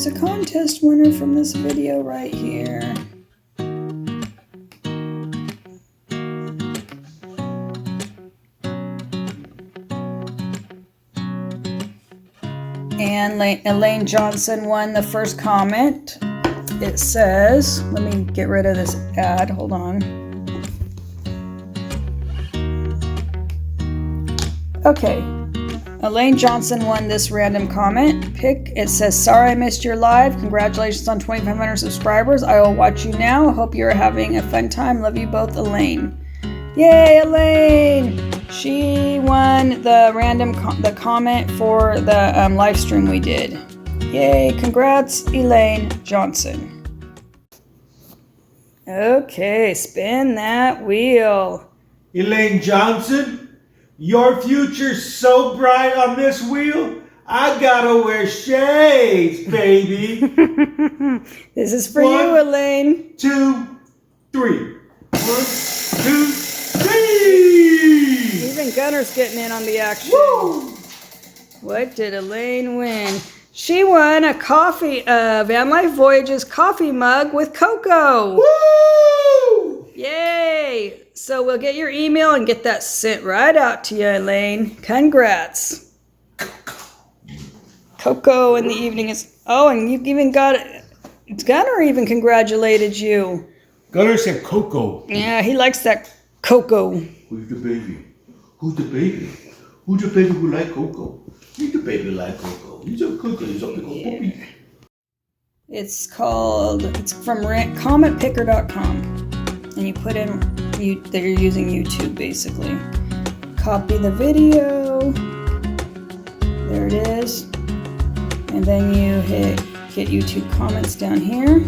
choose a contest winner from this video right here. And Elaine Johnson won the first comment. It says, let me get rid of this ad, hold on. Okay, Elaine Johnson won this random comment pick. It says, sorry I missed your live. Congratulations on 2,500 subscribers. I will watch you now. I hope you're having a fun time. Love you both, Elaine. Yay, Elaine! She won the random the comment for the live stream we did. Yay, congrats, Elaine Johnson. Okay, spin that wheel. Elaine Johnson, your future's so bright on this wheel, I gotta wear shades, baby. This is for you, Elaine. 2, 3. 1, 2, 3. Even Gunner's getting in on the action. Woo! What did Elaine win? She won a coffee, Van Life Voyages coffee mug with cocoa. Woo! Yay! So we'll get your email and get that sent right out to you, Elaine. Congrats. Cocoa in the evening is... Oh, and you even got it. Gunner even congratulated you. Gunner said cocoa. Yeah, he likes that cocoa. Who's the baby? Who's the baby? Who's the baby who like cocoa? He's the baby like cocoa. He's a cocoa. He's a big old puppy. It's called... It's from commentpicker.com. And you put in... They're using YouTube, basically. Copy the video. There it is. And then you hit get YouTube comments down here.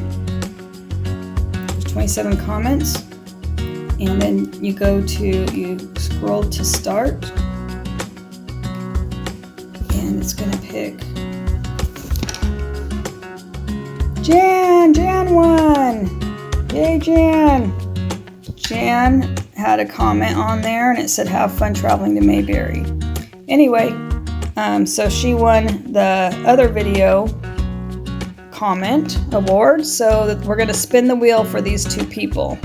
There's 27 comments. And then you you scroll to start. And it's gonna pick Jan won! Yay, Jan! Jan had a comment on there and it said, have fun traveling to Mayberry. Anyway, so she won the other video comment award. So that we're gonna spin the wheel for these two people.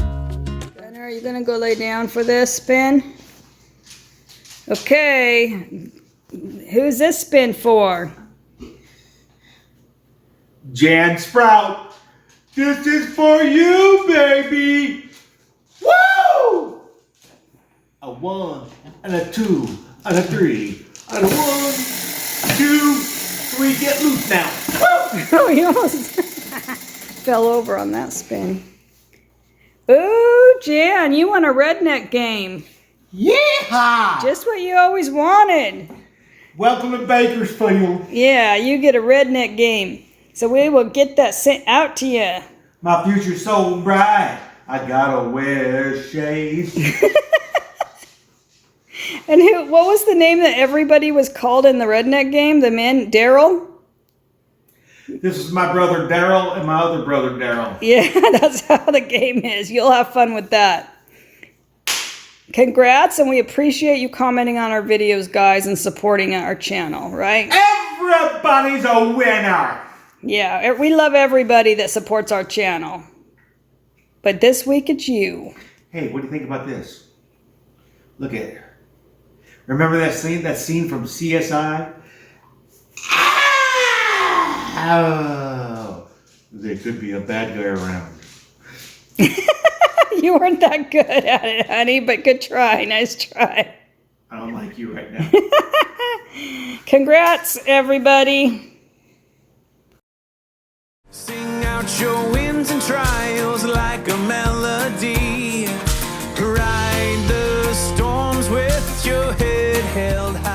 Gunner, are you gonna go lay down for this spin? Okay, who's this spin for? Jan Sprout, this is for you, baby. Woo! A 1 and a 2 and a 3 and a 1, 2, 3. Get loose now. Woo! Oh, he almost fell over on that spin. Ooh, Jan, you won a redneck game. Yeehaw! Just what you always wanted. Welcome to Bakersfield. Yeah, you get a redneck game. So we will get that sent out to you. My future's so bright, I gotta wear shades. And what was the name that everybody was called in the redneck game? The man, Daryl? This is my brother Daryl and my other brother Daryl. Yeah, that's how the game is. You'll have fun with that. Congrats, and we appreciate you commenting on our videos, guys, and supporting our channel, right? Everybody's a winner. Yeah, we love everybody that supports our channel. But this week it's you. Hey, what do you think about this? Look at it. Remember that scene from CSI? Oh, there could be a bad guy around. You weren't that good at it, honey, but good try. Nice try. I don't like you right now. Congrats, everybody. Sing out your wins and trials like a melody. Ride the storms with your head held high.